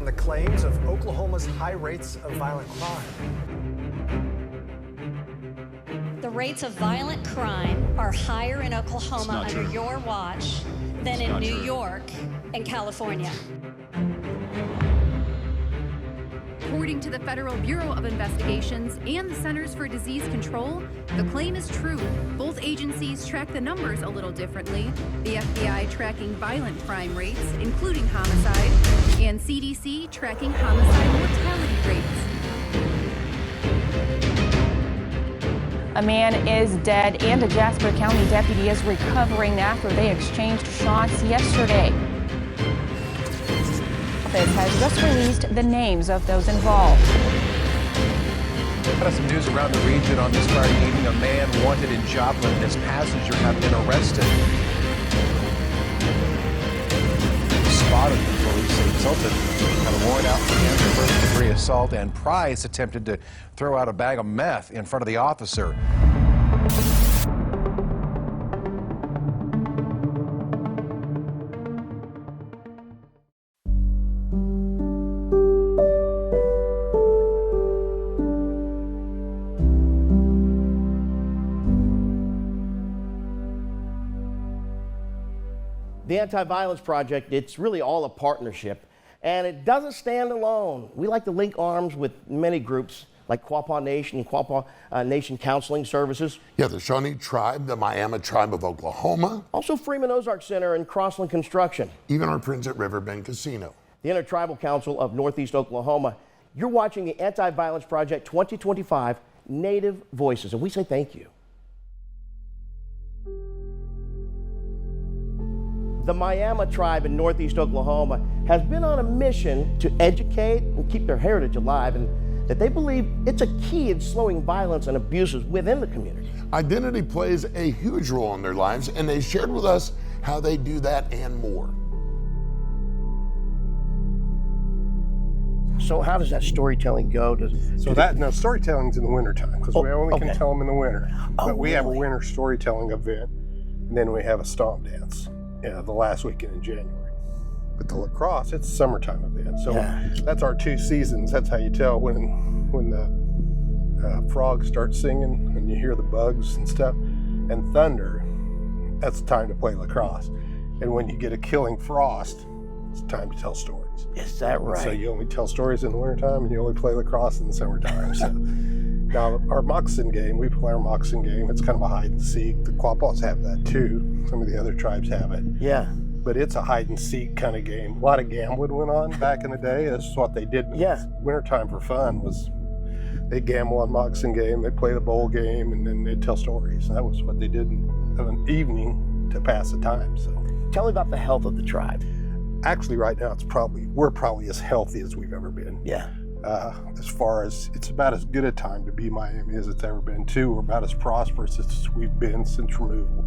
The claims of Oklahoma's high rates of violent crime. The rates of violent crime are higher in Oklahoma under your watch than in New York and California. According to the Federal Bureau of Investigations and the Centers for Disease Control, the claim is true. Both agencies track the numbers a little differently. The FBI tracking violent crime rates, including homicide, and CDC tracking homicide mortality rates. A man is dead and a Jasper County deputy is recovering after they exchanged shots yesterday. The office has just released the names of those involved. Some news around the region on this Friday evening. A man wanted in Joplin and his passenger have been arrested. Spotted the police and resulted had a warrant out for him for first-degree assault, and Price attempted to throw out a bag of meth in front of the officer. The Anti-Violence Project, it's really all a partnership, and it doesn't stand alone. We like to link arms with many groups like O-Gah-Pah Nation and O-Gah-Pah Nation Counseling Services. Yeah, the Shawnee Tribe, the Miami Tribe of Oklahoma. Also Freeman Ozark Center and Crossland Construction. Even our friends at Riverbend Casino. The Intertribal Council of Northeast Oklahoma. You're watching the Anti-Violence Project 2025 Native Voices, and we say thank you. The Miami Tribe in Northeast Oklahoma has been on a mission to educate and keep their heritage alive, and that they believe it's a key in slowing violence and abuses within the community. Identity plays a huge role in their lives, and they shared with us how they do that and more. So how does that storytelling go? Storytelling's in the wintertime, because we only can tell them in the winter. But we have a really? winter storytelling event, and then we have a stomp dance, the last weekend in January. But the lacrosse, it's a summertime event. So that's our two seasons. That's how you tell when the frogs start singing and you hear the bugs and stuff. And thunder, that's the time to play lacrosse. And when you get a killing frost, it's time to tell stories. Is that right? So you only tell stories in the wintertime and you only play lacrosse in the summertime. So now our moccasin game, we play our moccasin game. It's kind of a hide and seek. The Quapaws have that too. Some of the other tribes have it. Yeah. But it's a hide and seek kind of game. A lot of gambling went on back in the day. That's what they did. Yeah. Wintertime for fun was they gamble on moccasin game, they play the bowl game, and then they'd tell stories. And that was what they did in an evening to pass the time. So tell me about the health of the tribe. Actually, right now we're probably as healthy as we've ever been. Yeah. As far as it's about as good a time to be Miami as it's ever been too. We're about as prosperous as we've been since removal.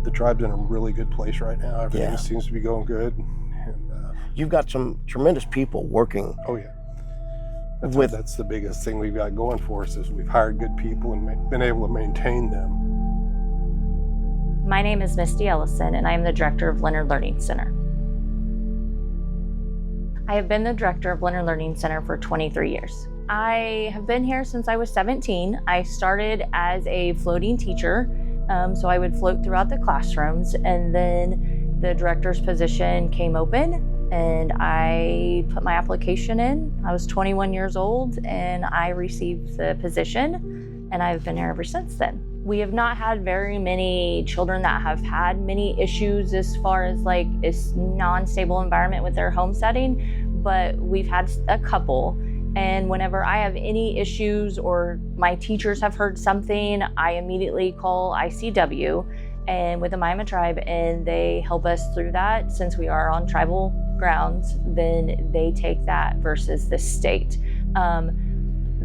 The tribe's in a really good place right now. Everything seems to be going good. And, you've got some tremendous people working. Oh yeah. That's the biggest thing we've got going for us is we've hired good people and been able to maintain them. My name is Misty Ellison, and I am the director of Leonard Learning Center. I have been the director of Leonard Learning Center for 23 years. I have been here since I was 17. I started as a floating teacher, so I would float throughout the classrooms, and then the director's position came open and I put my application in. I was 21 years old and I received the position, and I've been here ever since then. We have not had very many children that have had many issues as far as like a non-stable environment with their home setting, but we've had a couple. And whenever I have any issues or my teachers have heard something, I immediately call ICW and with the Miami Tribe, and they help us through that. Since we are on tribal grounds, then they take that versus the state.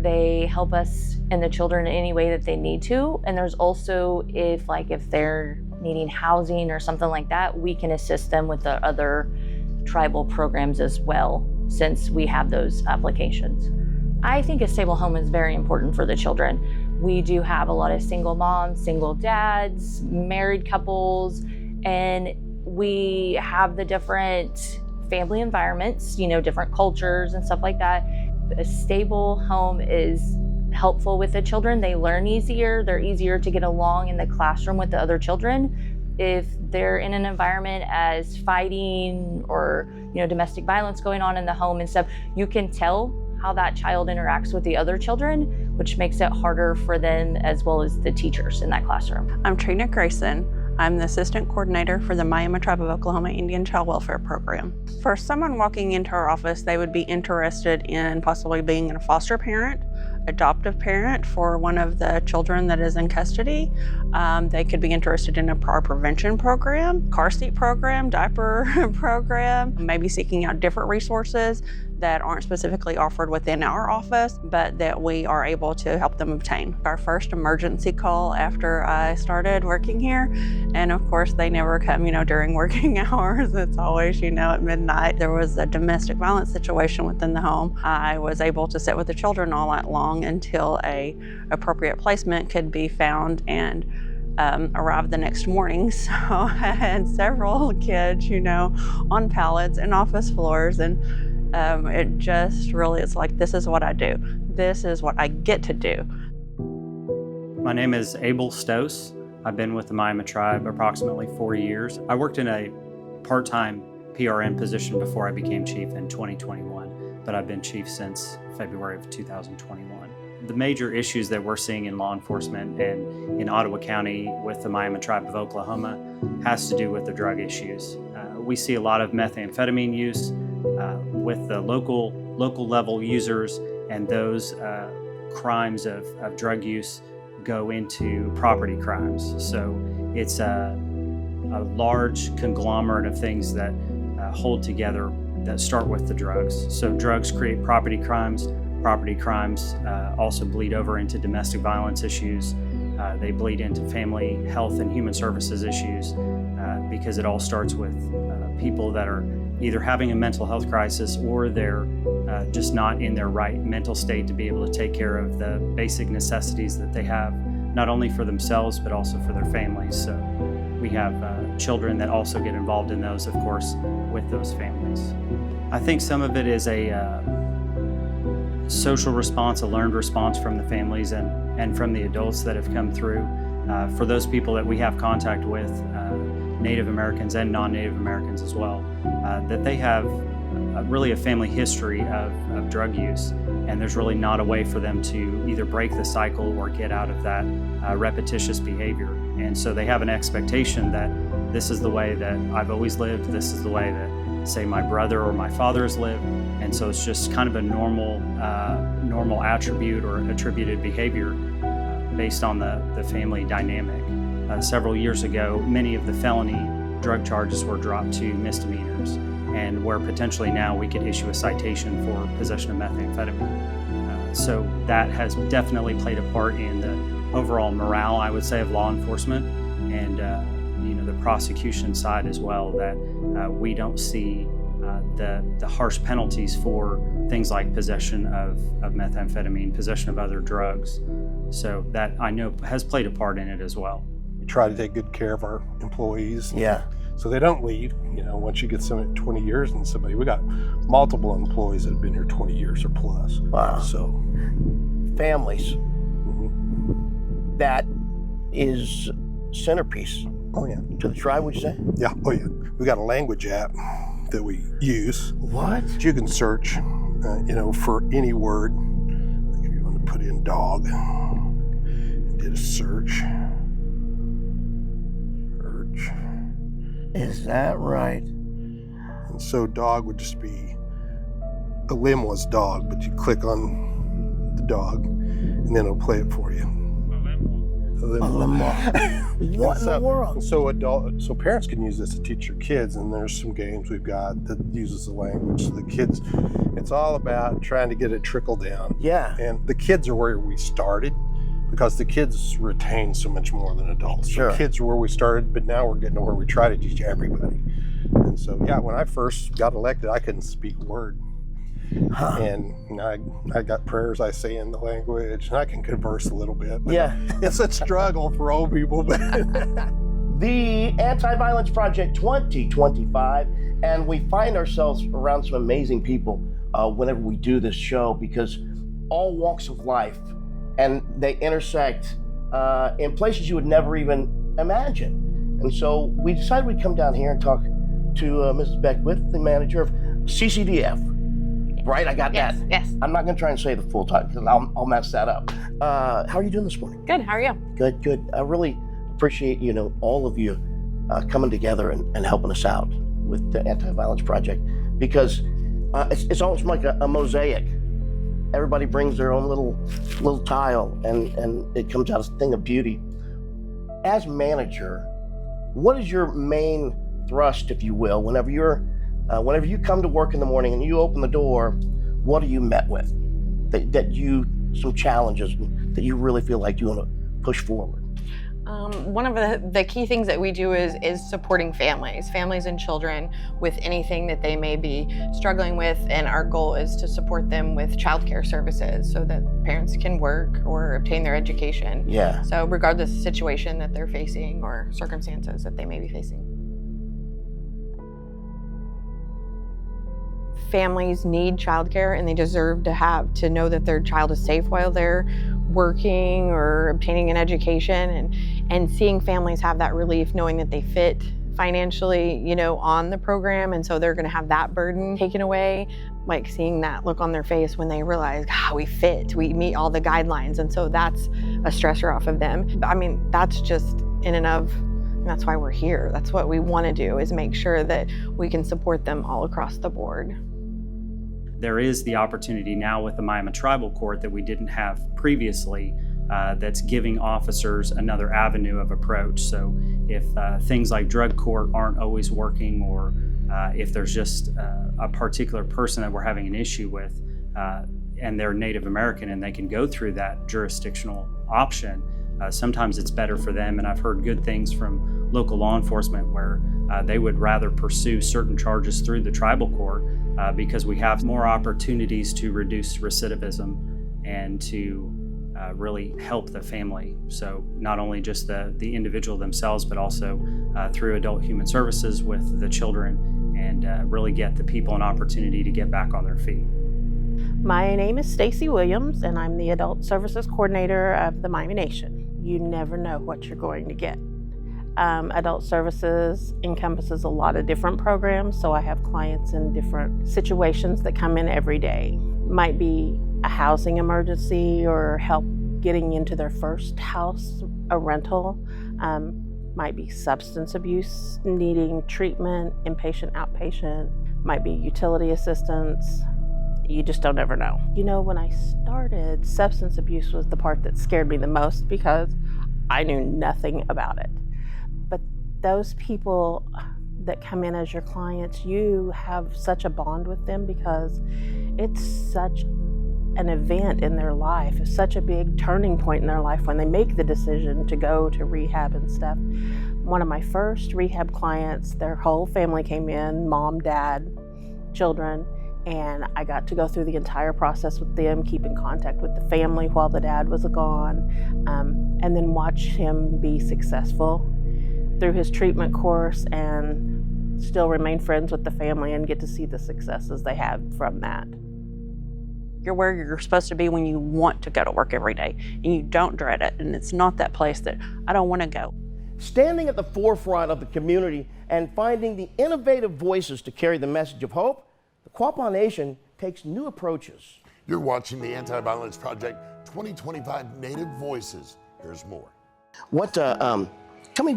They help us and the children in any way that they need to. And there's also, if they're needing housing or something like that, we can assist them with the other tribal programs as well, since we have those applications. I think a stable home is very important for the children. We do have a lot of single moms, single dads, married couples, and We have the different family environments, different cultures and stuff like that. A stable home is helpful with the children. They learn easier. They're easier to get along in the classroom with the other children. If they're in an environment as fighting or domestic violence going on in the home and stuff, you can tell how that child interacts with the other children, which makes it harder for them as well as the teachers in that classroom. I'm Trina Grayson. I'm the Assistant Coordinator for the Miami Tribe of Oklahoma Indian Child Welfare Program. For someone walking into our office, they would be interested in possibly being a foster parent, adoptive parent for one of the children that is in custody. They could be interested in our prevention program, car seat program, diaper program, maybe seeking out different resources that aren't specifically offered within our office, but that we are able to help them obtain. Our first emergency call after I started working here, and of course they never come, during working hours. It's always, at midnight. There was a domestic violence situation within the home. I was able to sit with the children all night long until a appropriate placement could be found and arrived the next morning. So I had several kids, on pallets and office floors, and it just really is like, this is what I do. This is what I get to do. My name is Abel Stos. I've been with the Miami Tribe approximately 4 years. I worked in a part-time PRN position before I became chief in 2021, but I've been chief since February of 2021. The major issues that we're seeing in law enforcement and in Ottawa County with the Miami Tribe of Oklahoma has to do with the drug issues. We see a lot of methamphetamine use with the local level users, and those crimes of drug use go into property crimes. So it's a large conglomerate of things that hold together that start with the drugs. So drugs create property crimes. Property crimes also bleed over into domestic violence issues. They bleed into family health and human services issues because it all starts with people that are either having a mental health crisis or they're just not in their right mental state to be able to take care of the basic necessities that they have, not only for themselves but also for their families. So we have children that also get involved in those, of course, with those families. I think some of it is a social response, a learned response from the families and from the adults that have come through. For those people that we have contact with, Native Americans and non-Native Americans as well, that they have really a family history of drug use, and there's really not a way for them to either break the cycle or get out of that repetitious behavior. And so they have an expectation that this is the way that I've always lived, this is the way that, say, my brother or my father has lived, and so it's just kind of a normal attribute or attributed behavior based on the family dynamic. Several years ago, many of the felony drug charges were dropped to misdemeanors, and where potentially now we could issue a citation for possession of methamphetamine. So that has definitely played a part in the overall morale, I would say, of law enforcement, and the prosecution side as well, that we don't see the harsh penalties for things like possession of methamphetamine, possession of other drugs. So that, I know, has played a part in it as well. We try to take good care of our employees. Yeah. So they don't leave. Once you get some at 20 years and somebody, we got multiple employees that have been here 20 years or plus. Wow. So families. That is centerpiece. Oh yeah. To the tribe, would you say? Yeah. Oh yeah. We got a language app that we use. What? You can search, for any word. Like if you want to put in dog, and did a search. Is that right? And so dog would just be, a limbless dog, but you click on the dog, and then it'll play it for you. A limbless. What in the world? So parents can use this to teach your kids, and there's some games we've got that uses the language. So the kids, it's all about trying to get it trickle down. Yeah. And the kids are where we started, because the kids retain so much more than adults. Sure. The kids are where we started, but now we're getting to where we try to teach everybody. And so, yeah, when I first got elected, I couldn't speak a word. Huh. And I got prayers I say in the language, and I can converse a little bit. But yeah. It's a struggle for old people. But the Anti-Violence Project 2025, and we find ourselves around some amazing people whenever we do this show, because all walks of life, and they intersect in places you would never even imagine. And so we decided we'd come down here and talk to Mrs. Beckwith, the manager of CCDF. Right, I got that. Yes. I'm not going to try and say the full time because I'll mess that up. How are you doing this morning? Good. How are you? Good, good. I really appreciate, all of you coming together and helping us out with the Anti-Violence Project, because it's almost like a mosaic. Everybody brings their own little tile, and it comes out as a thing of beauty. As manager, what is your main thrust, if you will, whenever you come to work in the morning and you open the door? What are you met with? Some challenges that you really feel like you want to push forward? One of the key things that we do is supporting families and children with anything that they may be struggling with, and our goal is to support them with childcare services so that parents can work or obtain their education. Yeah. So regardless of the situation that they're facing or circumstances that they may be facing. Families need childcare, and they deserve to know that their child is safe while they're working or obtaining an education, and seeing families have that relief knowing that they fit financially, on the program, and so they're going to have that burden taken away, like seeing that look on their face when they realize, we fit, we meet all the guidelines, and so that's a stressor off of them. I mean, that's just in and of, and that's why we're here. That's what we want to do, is make sure that we can support them all across the board. There is the opportunity now with the Miami Tribal Court that we didn't have previously, that's giving officers another avenue of approach. So if things like drug court aren't always working, or if there's just a particular person that we're having an issue with, and they're Native American and they can go through that jurisdictional option, sometimes it's better for them. And I've heard good things from local law enforcement where they would rather pursue certain charges through the tribal court because we have more opportunities to reduce recidivism and to really help the family. So not only just the individual themselves, but also through Adult Human Services with the children, and really get the people an opportunity to get back on their feet. My name is Stacy Williams, and I'm the Adult Services Coordinator of the Miami Nation. You never know what you're going to get. Adult Services encompasses a lot of different programs, so I have clients in different situations that come in every day. Might be a housing emergency or help getting into their first house, a rental. Might be substance abuse, needing treatment, inpatient, outpatient. Might be utility assistance. You just don't ever know. When I started, substance abuse was the part that scared me the most because I knew nothing about it. But those people that come in as your clients, you have such a bond with them because it's such an event in their life. It's such a big turning point in their life when they make the decision to go to rehab and stuff. One of my first rehab clients, their whole family came in, mom, dad, children, and I got to go through the entire process with them, keep in contact with the family while the dad was gone, and then watch him be successful through his treatment course and still remain friends with the family and get to see the successes they had from that. You're where you're supposed to be when you want to go to work every day, and you don't dread it, and it's not that place that I don't want to go. Standing at the forefront of the community and finding the innovative voices to carry the message of hope, the O-Gah-Pah Nation takes new approaches. You're watching the Anti-Violence Project 2025 Native Voices. Here's more. Tell me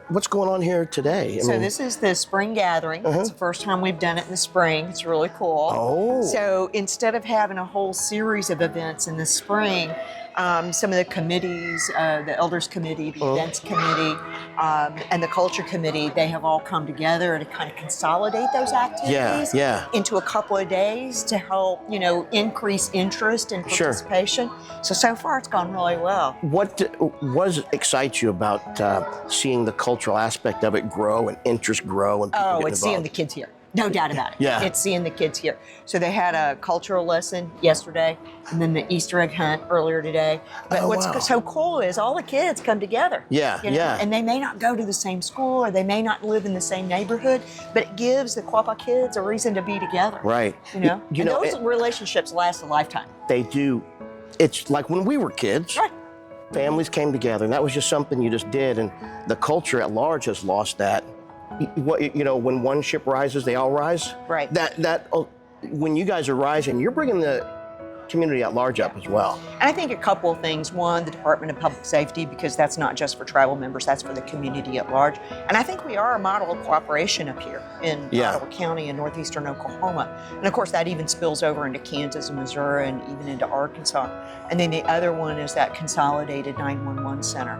what's going on here today? This is the spring gathering. It's the first time we've done it in the spring. It's really cool. Oh. So instead of having a whole series of events in the spring, some of the committees, the Elders Committee, the Events Committee, and the Culture Committee, they have all come together to kind of consolidate those activities into a couple of days to help, increase interest and participation. Sure. So far it's gone really well. What excites you about seeing the cultural aspect of it grow and interest grow and people get it's involved? seeing the kids here. No doubt about it. Yeah. It's seeing the kids here. So they had a cultural lesson yesterday, and then the Easter egg hunt earlier today. But what's so cool is all the kids come together. Yeah, you know, yeah. And they may not go to the same school, or they may not live in the same neighborhood, but it gives the O-Gah-Pah kids a reason to be together. Right. You know, You and know, those relationships last a lifetime. They do. It's like when we were kids. Right. Families came together, and that was just something you just did, and the culture at large has lost that. When one ship rises, they all rise. Right. When you guys are rising, you're bringing the community at large up as well. And I think a couple of things. One, the Department of Public Safety, because that's not just for tribal members, that's for the community at large. And I think we are a model of cooperation up here in Ottawa County and northeastern Oklahoma. And of course, that even spills over into Kansas and Missouri and even into Arkansas. And then the other one is that consolidated 911 center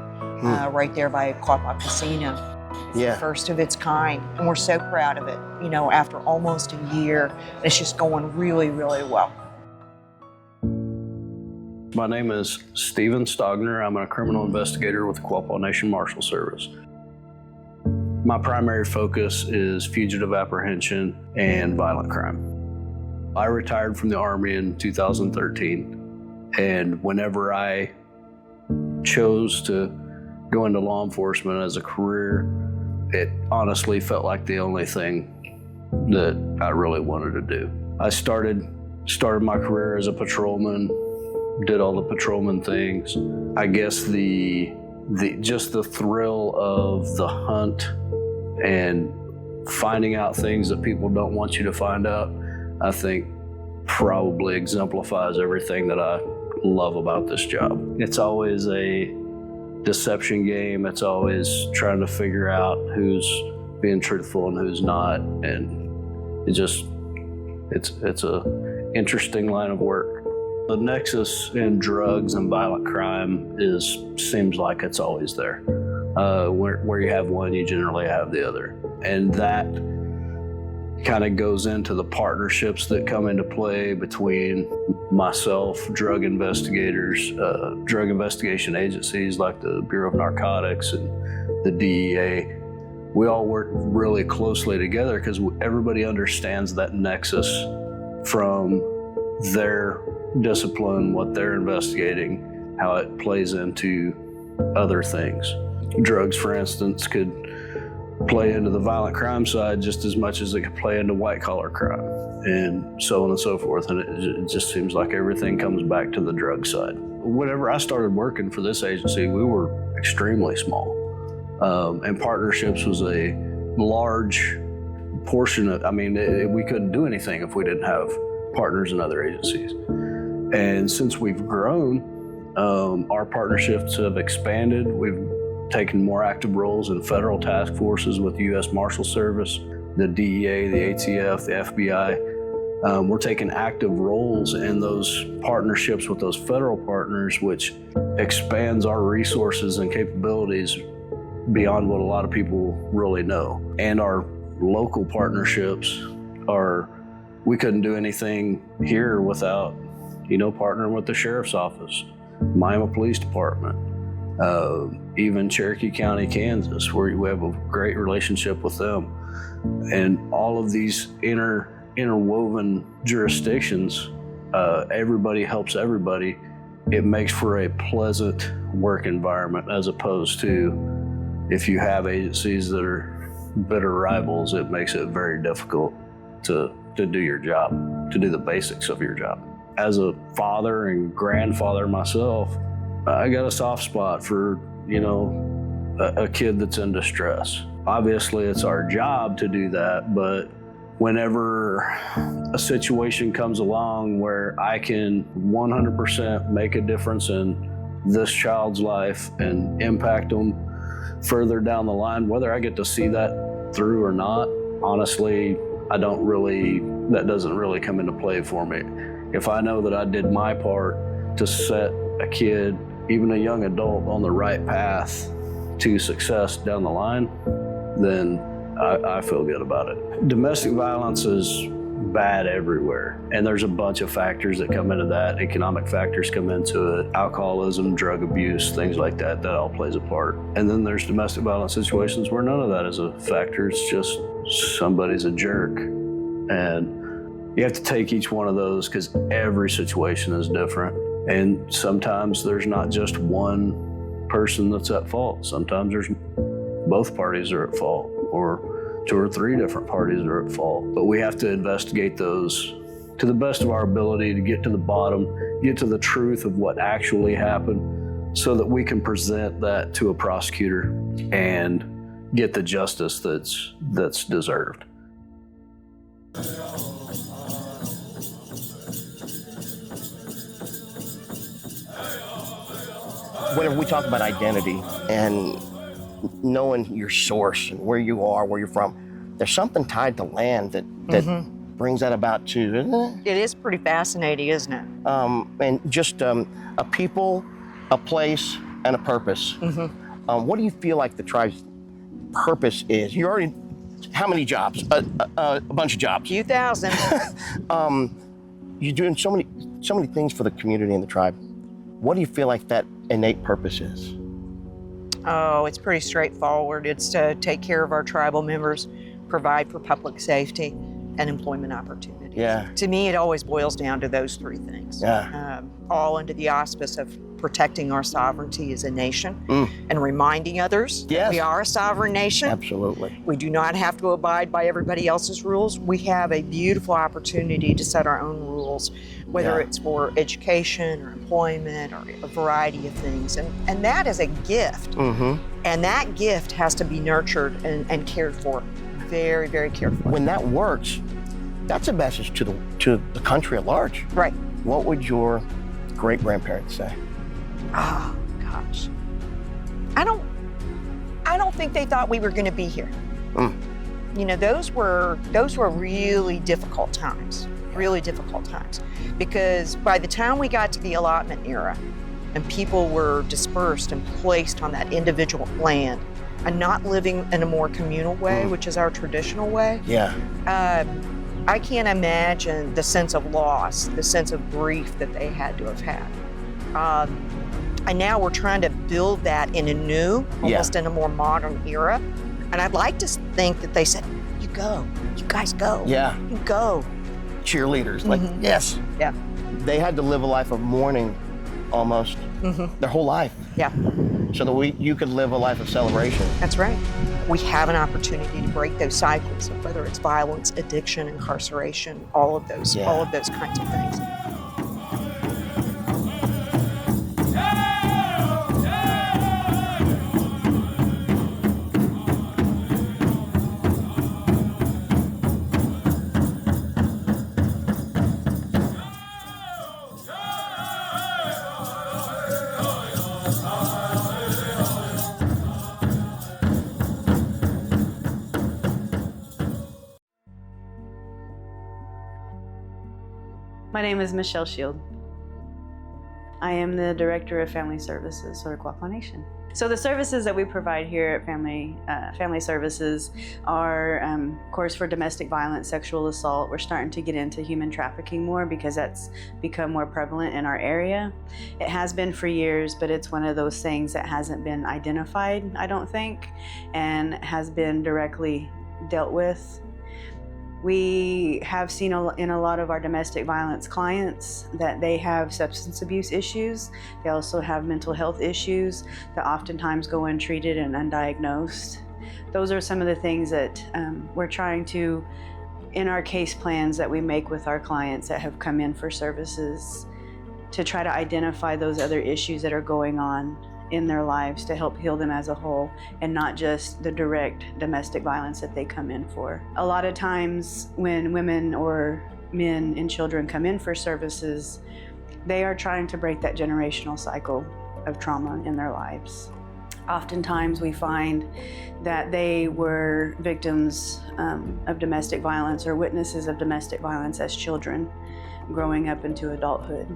right there by O-Gah-Pah Casino. It's the first of its kind, and we're so proud of it, you know, after almost a year. And it's just going really, really well. My name is Stephen Stogner. I'm a criminal investigator with the O-Gah-Pah Nation Marshal Service. My primary focus is fugitive apprehension and violent crime. I retired from the Army in 2013, and whenever I chose to go into law enforcement as a career, it honestly felt like the only thing that I really wanted to do. I started my career as a patrolman, did all the patrolman things. I guess just the thrill of the hunt and finding out things that people don't want you to find out, I think probably exemplifies everything that I love about this job. It's always a deception game. It's always trying to figure out who's being truthful and who's not, and it's a interesting line of work. The nexus in drugs and violent crime seems like it's always there. Where you have one, you generally have the other. And that kind of goes into the partnerships that come into play between myself, drug investigators, drug investigation agencies like the Bureau of Narcotics and the DEA. We all work really closely together because everybody understands that nexus from their discipline, what they're investigating, how it plays into other things. Drugs, for instance, could play into the violent crime side just as much as it could play into white collar crime, and so on and so forth. And it just seems like everything comes back to the drug side. Whenever I started working for this agency, we were extremely small. And partnerships was a large portion of, we couldn't do anything if we didn't have partners in other agencies. And since we've grown, our partnerships have expanded. We've taken more active roles in federal task forces with the U.S. Marshal Service, the DEA, the ATF, the FBI. We're taking active roles in those partnerships with those federal partners, which expands our resources and capabilities beyond what a lot of people really know. And our local partnerships we couldn't do anything here without, partnering with the Sheriff's Office, Miami Police Department, even Cherokee County, Kansas, where we have a great relationship with them. And all of these interwoven jurisdictions, everybody helps everybody. It makes for a pleasant work environment, as opposed to if you have agencies that are bitter rivals, it makes it very difficult to do your job, to do the basics of your job. As a father and grandfather myself, I got a soft spot for, a kid that's in distress. Obviously, it's our job to do that, but whenever a situation comes along where I can 100% make a difference in this child's life and impact them further down the line, whether I get to see that through or not, honestly, that doesn't really come into play for me. If I know that I did my part to set a kid, even a young adult, on the right path to success down the line, then I feel good about it. Domestic violence is bad everywhere, and there's a bunch of factors that come into that. Economic factors come into it, alcoholism, drug abuse, things like that all plays a part. And then there's domestic violence situations where none of that is a factor. It's just somebody's a jerk, And you have to take each one of those because every situation is different. And sometimes there's not just one person that's at fault. Sometimes there's both parties are at fault, or 2 or 3 different parties are at fault. But we have to investigate those to the best of our ability to get to the bottom, get to the truth of what actually happened, so that we can present that to a prosecutor and get the justice that's deserved. Whenever we talk about identity and knowing your source and where you are, where you're from, there's something tied to land that brings that about too, isn't it? It is pretty fascinating, isn't it? And just a people, a place, and a purpose. What do you feel like the tribe's purpose is? You already, how many jobs? A bunch of jobs. Few thousand. You're doing so many things for the community and the tribe. What do you feel like that innate purpose is? Oh, it's pretty straightforward. It's to take care of our tribal members, provide for public safety and employment opportunities. Yeah. To me, it always boils down to those 3 things. Yeah. All under the auspice of protecting our sovereignty as a nation and reminding others that we are a sovereign nation. Absolutely. We do not have to abide by everybody else's rules. We have a beautiful opportunity to set our own rules, whether it's for education or employment or a variety of things. And that is a gift. And that gift has to be nurtured and cared for very, very carefully. When that works, that's a message to the country at large. Right. What would your great-grandparents say? Oh, gosh. I don't think they thought we were going to be here. You know, those were really difficult times, because by the time we got to the allotment era and people were dispersed and placed on that individual land and not living in a more communal way, which is our traditional way, I can't imagine the sense of loss, the sense of grief that they had to have had. And now we're trying to build that in a new, almost in a more modern era. And I'd like to think that they said, you guys go. Yeah. You go. Cheerleaders, like, yes. Yeah. They had to live a life of mourning almost their whole life. Yeah. So that you could live a life of celebration. That's right. We have an opportunity to break those cycles of whether it's violence, addiction, incarceration, all of those kinds of things. My name is Michelle Shield. I am the Director of Family Services for O-Gah-Pah Nation. So the services that we provide here at Family Services are, of course, for domestic violence, sexual assault. We're starting to get into human trafficking more because that's become more prevalent in our area. It has been for years, but it's one of those things that hasn't been identified, I don't think, and has been directly dealt with. We have seen in a lot of our domestic violence clients that they have substance abuse issues. They also have mental health issues that oftentimes go untreated and undiagnosed. Those are some of the things that we're trying to, in our case plans that we make with our clients that have come in for services, to try to identify those other issues that are going on in their lives to help heal them as a whole, and not just the direct domestic violence that they come in for. A lot of times when women or men and children come in for services, they are trying to break that generational cycle of trauma in their lives. Oftentimes we find that they were victims of domestic violence or witnesses of domestic violence as children growing up into adulthood.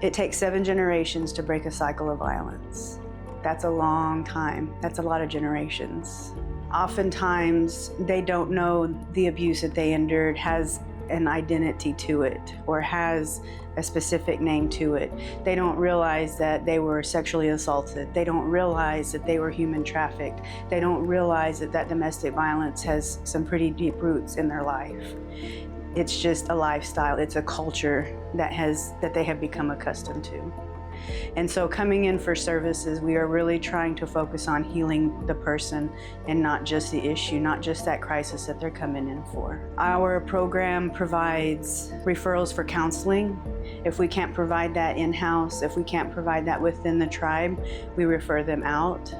It takes 7 generations to break a cycle of violence. That's a long time. That's a lot of generations. Oftentimes, they don't know the abuse that they endured has an identity to it or has a specific name to it. They don't realize that they were sexually assaulted. They don't realize that they were human trafficked. They don't realize that domestic violence has some pretty deep roots in their life. It's just a lifestyle. It's a culture that they have become accustomed to. And so coming in for services, we are really trying to focus on healing the person and not just the issue, not just that crisis that they're coming in for. Our program provides referrals for counseling. If we can't provide that in-house, if we can't provide that within the tribe, we refer them out.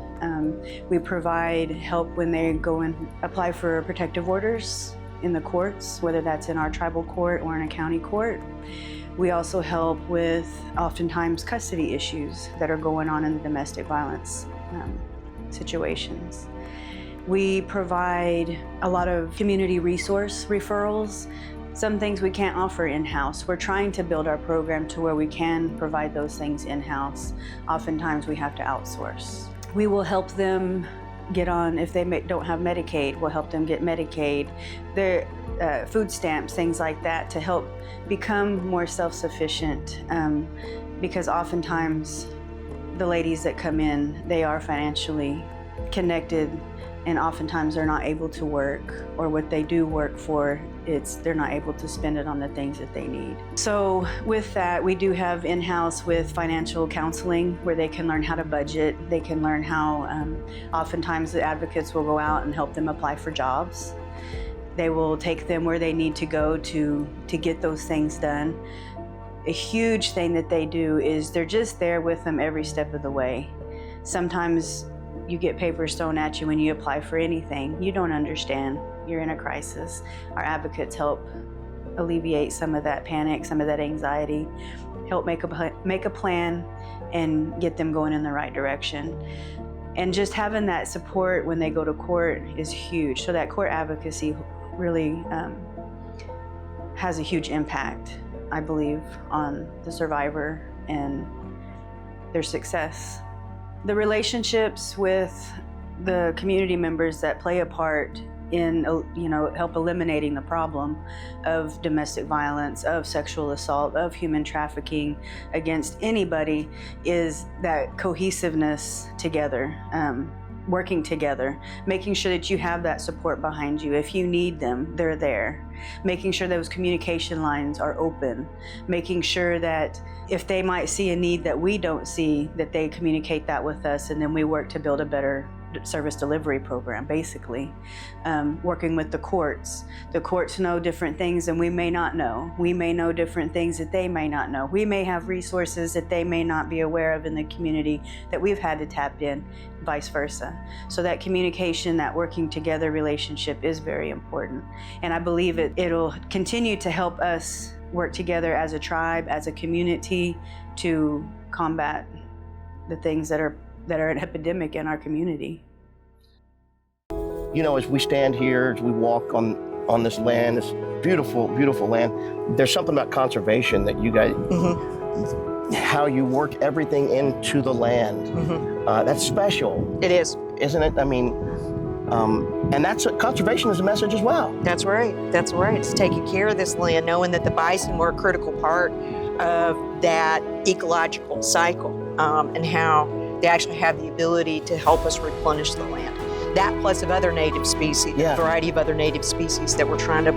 We provide help when they go and apply for protective orders in the courts, whether that's in our tribal court or in a county court. We also help with oftentimes custody issues that are going on in the domestic violence situations. We provide a lot of community resource referrals. Some things we can't offer in-house. We're trying to build our program to where we can provide those things in-house. Oftentimes we have to outsource. We will help them get on, if they don't have Medicaid, we'll help them get Medicaid. Their food stamps, things like that, to help become more self-sufficient, because oftentimes the ladies that come in, they are financially connected, and oftentimes they're not able to work, or what they do work for, they're not able to spend it on the things that they need. So with that, we do have in-house with financial counseling where they can learn how to budget. They can learn how, oftentimes the advocates will go out and help them apply for jobs. They will take them where they need to go to get those things done. A huge thing that they do is they're just there with them every step of the way. Sometimes you get papers thrown at you when you apply for anything. You don't understand. You're in a crisis. Our advocates help alleviate some of that panic, some of that anxiety, help make a plan and get them going in the right direction. And just having that support when they go to court is huge. So that court advocacy really has a huge impact, I believe, on the survivor and their success. The relationships with the community members that play a part in, help eliminating the problem of domestic violence, of sexual assault, of human trafficking against anybody is that cohesiveness together, working together, making sure that you have that support behind you. If you need them, they're there. Making sure those communication lines are open, making sure that if they might see a need that we don't see, that they communicate that with us, and then we work to build a better service delivery program, basically. Working with the courts. The courts know different things than we may not know. We may know different things that they may not know. We may have resources that they may not be aware of in the community that we've had to tap in, vice versa. So that communication, that working together relationship is very important. And I believe it'll continue to help us work together as a tribe, as a community, to combat the things that are an epidemic in our community. You know, as we stand here, as we walk on this land, this beautiful, beautiful land, there's something about conservation that you guys, how you work everything into the land. That's special. It is. Isn't it? I mean, and conservation is a message as well. That's right. That's right. It's taking care of this land, knowing that the bison were a critical part of that ecological cycle, and how they actually have the ability to help us replenish the land. That plus of other native species, a variety of other native species that we're trying to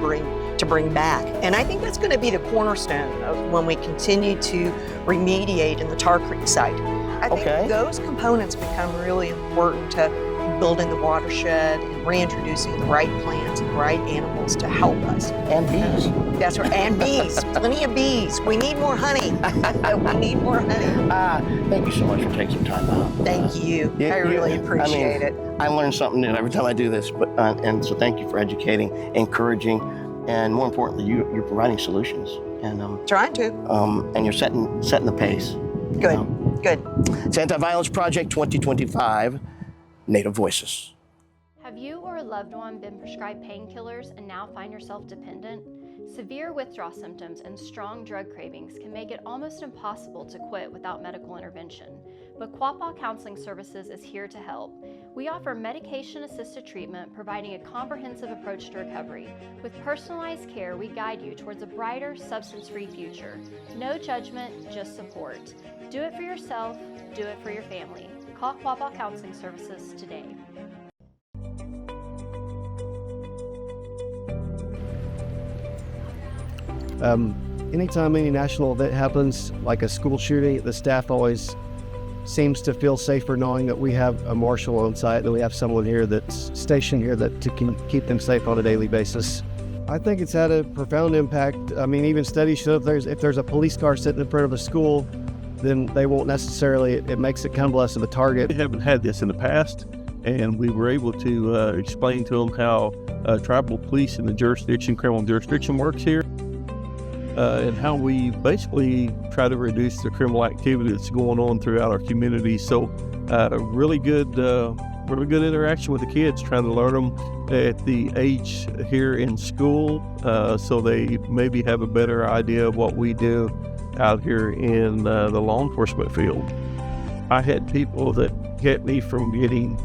bring back. And I think that's going to be the cornerstone of when we continue to remediate in the Tar Creek site. I think those components become really important to building the watershed and reintroducing the right plants and the right animals to help us. And bees. That's right, and bees, plenty of bees. We need more honey. We need more honey. Thank you so much for taking some time out. Thank you. I really appreciate it. I learn something new every time I do this, and so thank you for educating, encouraging, and more importantly, you're providing solutions. And trying to. And you're setting the pace. Good, good. It's Anti-Violence Project 2025. Native Voices. Have you or a loved one been prescribed painkillers and now find yourself dependent? Severe withdrawal symptoms and strong drug cravings can make it almost impossible to quit without medical intervention, but O-Gah-Pah Counseling Services is here to help. We offer medication-assisted treatment, providing a comprehensive approach to recovery. With personalized care, we guide you towards a brighter, substance-free future. No judgment, just support. Do it for yourself, do it for your family. Call O-Gah-Pah Counseling Services today. Anytime any national event happens, like a school shooting, the staff always seems to feel safer knowing that we have a marshal on site, that we have someone here that's stationed here that can keep them safe on a daily basis. I think it's had a profound impact. I mean, even studies show if there's a police car sitting in front of a school, then they won't necessarily, it makes it come less of a target. We haven't had this in the past, and we were able to explain to them how tribal police in the jurisdiction, criminal jurisdiction works here. And how we basically try to reduce the criminal activity that's going on throughout our community. So really good interaction with the kids, trying to learn them at the age here in school, so they maybe have a better idea of what we do out here in the law enforcement field. I had people that kept me from getting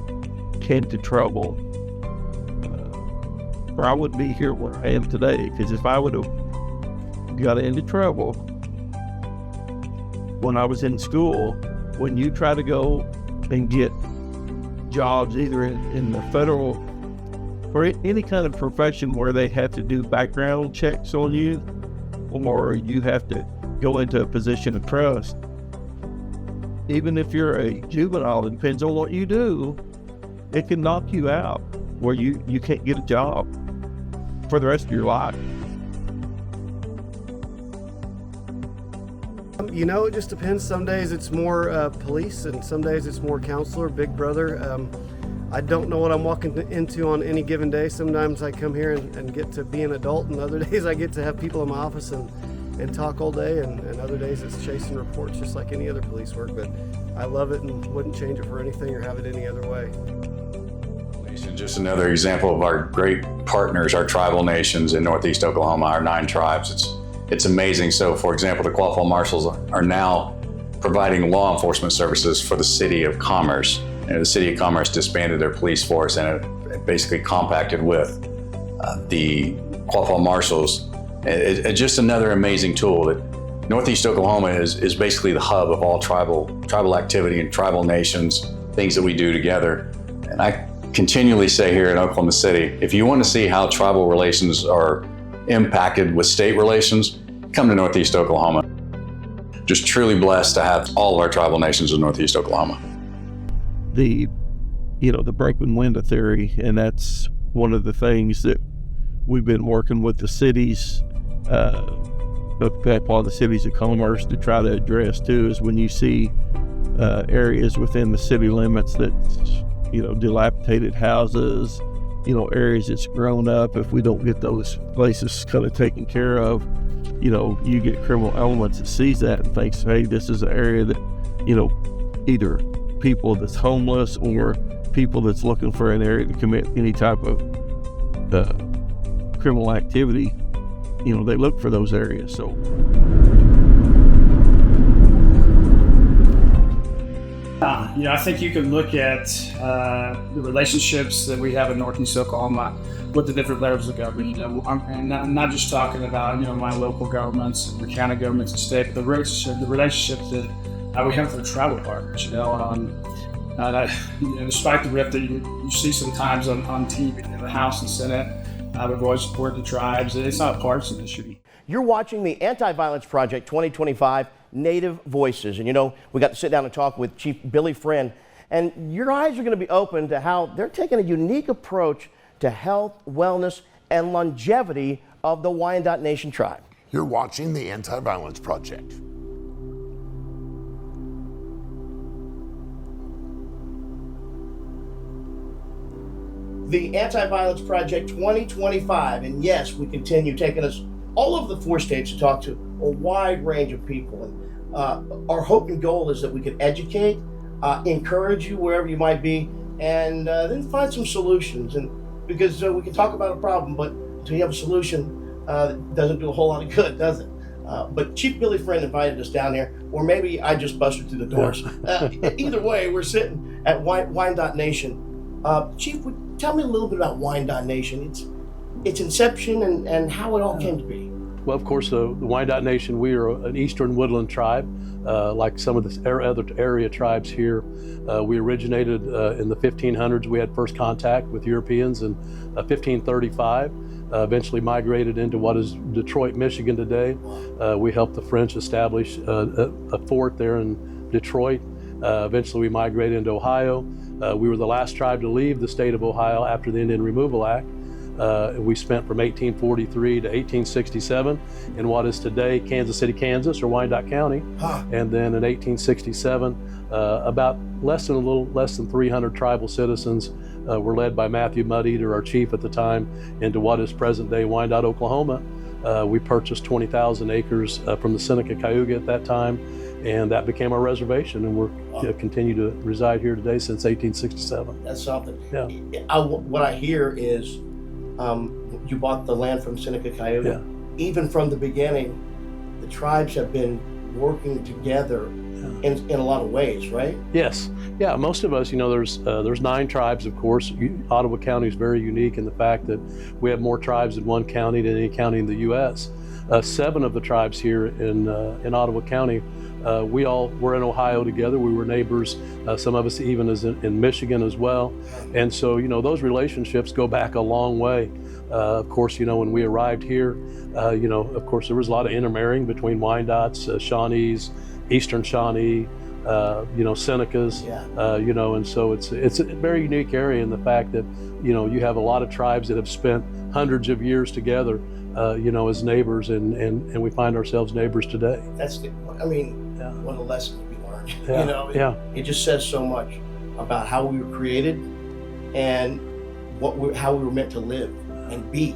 into trouble, or I wouldn't be here where I am today, because if I would have got into trouble when I was in school, when you try to go and get jobs either in the federal or any kind of profession where they have to do background checks on you, or you have to go into a position of trust, even if you're a juvenile, it depends on what you do, it can knock you out where you can't get a job for the rest of your life. You know, it just depends. Some days it's more police, and some days it's more counselor, big brother. I don't know what I'm walking into on any given day. Sometimes I come here and get to be an adult, and other days I get to have people in my office and talk all day, and other days it's chasing reports just like any other police work. But I love it and wouldn't change it for anything or have it any other way. Just another example of our great partners, our tribal nations in Northeast Oklahoma, our 9 tribes. It's amazing. So, for example, the O-Gah-Pah Marshals are now providing law enforcement services for the City of Commerce. And the City of Commerce disbanded their police force, and it basically compacted with the O-Gah-Pah Marshals. It's just another amazing tool that Northeast Oklahoma is basically the hub of all tribal activity and tribal nations, things that we do together. And I continually say here in Oklahoma City, if you want to see how tribal relations are impacted with state relations, come to Northeast Oklahoma. Just truly blessed to have all of our tribal nations in Northeast Oklahoma. The broken window theory, and that's one of the things that we've been working with the cities, the cities of commerce to try to address too, is when you see areas within the city limits that, dilapidated houses, areas that's grown up. If we don't get those places kind of taken care of, you get criminal elements that sees that and thinks, hey, this is an area that, either people that's homeless or people that's looking for an area to commit any type of criminal activity, they look for those areas. So. I think you can look at the relationships that we have in Northeast Oklahoma with the different levels of government. I'm not just talking about my local governments, the county governments, and state, but the relationships that we have with the tribal partners. Despite the rift that you see sometimes on TV in the House and Senate, we've always supported the tribes. It's not a partisan issue. You're watching the Anti-Violence Project 2025 Native Voices. And we got to sit down and talk with Chief Billy Friend. And your eyes are going to be open to how they're taking a unique approach to health, wellness, and longevity of the Wyandotte Nation tribe. You're watching the Anti-Violence Project. The Anti-Violence Project 2025. And yes, we continue taking us all over the 4 states to talk to a wide range of people. And our hope and goal is that we can educate, encourage you wherever you might be, and then find some solutions. And because we can talk about a problem, but until you have a solution, doesn't do a whole lot of good, does it? But Chief Billy Friend invited us down here, or maybe I just busted through the doors. Either way, we're sitting at Wyandotte Nation. Chief, tell me a little bit about Wyandotte Nation, its inception and how it all came to be. Well, of course, the Wyandotte Nation, we are an eastern woodland tribe, like some of the other area tribes here. We originated in the 1500s. We had first contact with Europeans in 1535. Eventually migrated into what is Detroit, Michigan today. We helped the French establish a fort there in Detroit. Eventually we migrated into Ohio. We were the last tribe to leave the state of Ohio after the Indian Removal Act. We spent from 1843 to 1867 in what is today Kansas City, Kansas, or Wyandotte County. And then in 1867, about a little less than 300 tribal citizens were led by Matthew Mud-Eater, our chief at the time, into what is present-day Wyandotte, Oklahoma. We purchased 20,000 acres from the Seneca Cayuga at that time, and that became our reservation, and we're continue to reside here today since 1867. That's something. Yeah. What I hear is you bought the land from Seneca Cayuga. Yeah. Even from the beginning, the tribes have been working together in a lot of ways, right? Yes. Yeah, most of us, there's 9 tribes, of course. Ottawa County is very unique in the fact that we have more tribes in one county than any county in the U.S. 7 of the tribes here in Ottawa County, we all were in Ohio together. We were neighbors. Some of us even in Michigan as well. And so, those relationships go back a long way. Of course, when we arrived here, of course, there was a lot of intermarrying between Wyandottes, Shawnees, Eastern Shawnee, Senecas, and so it's a very unique area in the fact that, you have a lot of tribes that have spent hundreds of years together, as neighbors, and we find ourselves neighbors today. What a lesson to be learned. It just says so much about how we were created and how we were meant to live and be,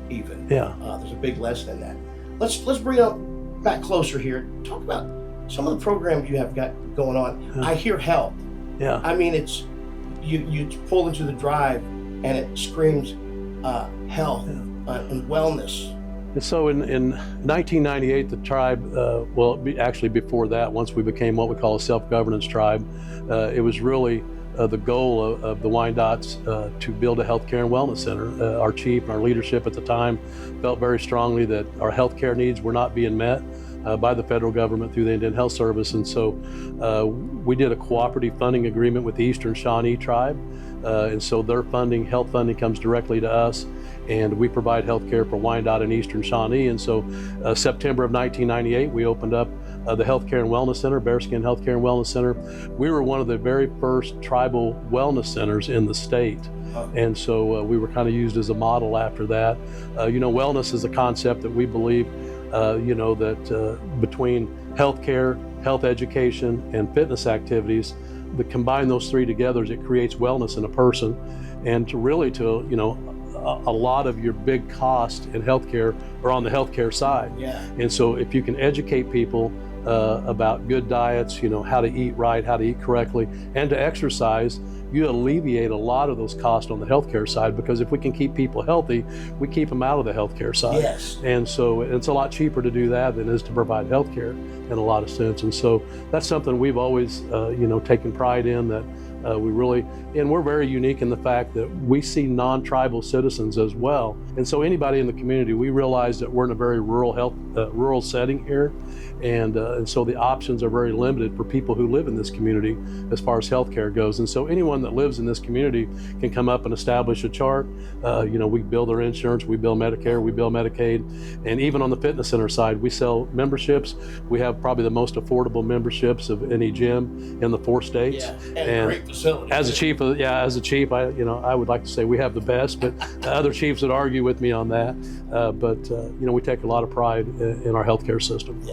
even. There's a big lesson in that. Let's bring up back closer here. Talk about some of the programs you have got going on. I hear health. It's you pull into the drive and it screams health and wellness. So in 1998, the tribe, actually before that, once we became what we call a self-governance tribe, it was really the goal of the Wyandottes to build a healthcare and wellness center. Our chief and our leadership at the time felt very strongly that our healthcare needs were not being met by the federal government through the Indian Health Service. And so we did a cooperative funding agreement with the Eastern Shawnee tribe. And so their health funding comes directly to us, and we provide health care for Wyandotte and Eastern Shawnee. And so September of 1998, we opened up the Healthcare and Wellness Center, Bearskin Healthcare and Wellness Center. We were one of the very first tribal wellness centers in the state. And so we were kind of used as a model after that. Wellness is a concept that we believe, that between healthcare, health education, and fitness activities, combine those 3 together, it creates wellness in a person. And a lot of your big costs in healthcare are on the healthcare side. And so if you can educate people about good diets, how to eat right, how to eat correctly, and to exercise, you alleviate a lot of those costs on the healthcare side, because if we can keep people healthy, we keep them out of the healthcare side. And so it's a lot cheaper to do that than it is to provide healthcare in a lot of sense. And so that's something we've always, taken pride in, that we're very unique in the fact that we see non-tribal citizens as well. And so anybody in the community, we realize that we're in a very rural setting here. And so the options are very limited for people who live in this community as far as healthcare goes. And so anyone that lives in this community can come up and establish a chart. We bill their insurance, we bill Medicare, we bill Medicaid. And even on the fitness center side, we sell memberships. We have probably the most affordable memberships of any gym in the 4 states. And great facility. As a chief, I would like to say we have the best, but other chiefs would argue with me on that. But we take a lot of pride in our healthcare system.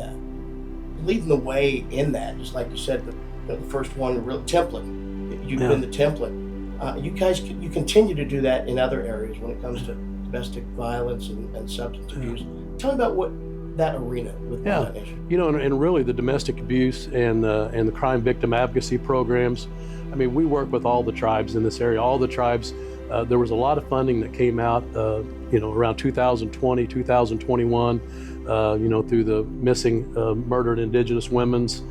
Leading the way in that, just like you said, the first one, the real template. You've been the template. You continue to do that in other areas when it comes to domestic violence and substance abuse. Tell me about what that arena with that nation. And really the domestic abuse and the crime victim advocacy programs. We work with all the tribes in this area. All the tribes There was a lot of funding that came out, around 2020, 2021, through the Missing Murdered Indigenous Women's,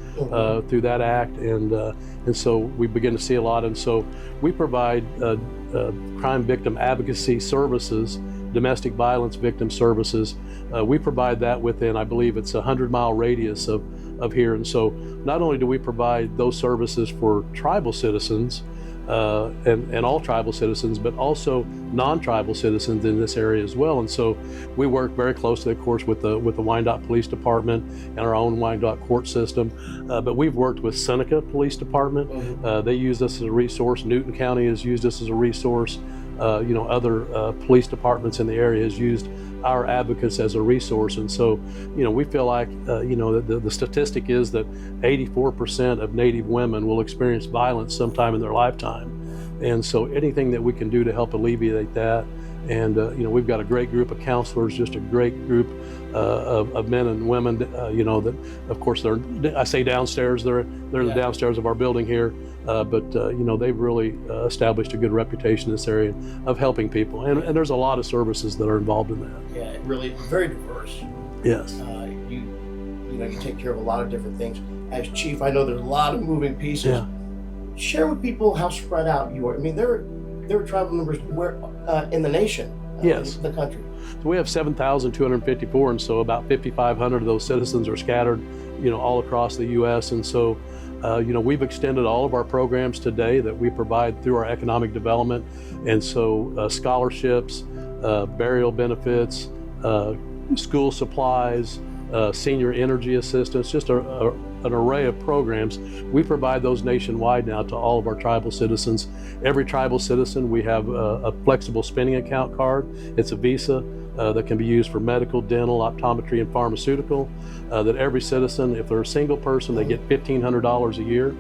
through that act, and so we begin to see a lot. And so we provide crime victim advocacy services, domestic violence victim services. We provide that within, I believe it's a 100-mile radius of here. And so not only do we provide those services for tribal citizens, and all tribal citizens, but also non-tribal citizens in this area as well. And so we work very closely, of course, with the Wyandotte Police Department and our own Wyandotte court system. But we've worked with Seneca Police Department. They use us as a resource. Newton County has used us as a resource. Other police departments in the area has used our advocates as a resource. And so, we feel like, the statistic is that 84% of Native women will experience violence sometime in their lifetime. And so anything that we can do to help alleviate that. And, we've got a great group of counselors, just a great group of men and women, that, of course, I say downstairs, they're the downstairs of our building here. But they've really established a good reputation in this area of helping people. And there's a lot of services that are involved in that. Yeah, really very diverse. Yes. You take care of a lot of different things. As chief, I know there's a lot of moving pieces. Yeah. Share with people how spread out you are. I mean, there are tribal members where in the nation, yes, in the country. So we have 7,254, and so about 5,500 of those citizens are scattered, all across the U.S. And so, we've extended all of our programs today that we provide through our economic development, and so scholarships, burial benefits, school supplies, senior energy assistance, just an array of programs. We provide those nationwide now to all of our tribal citizens. Every tribal citizen, we have a flexible spending account card. It's a Visa that can be used for medical, dental, optometry, and pharmaceutical. That every citizen, if they're a single person, they get $1,500 a year.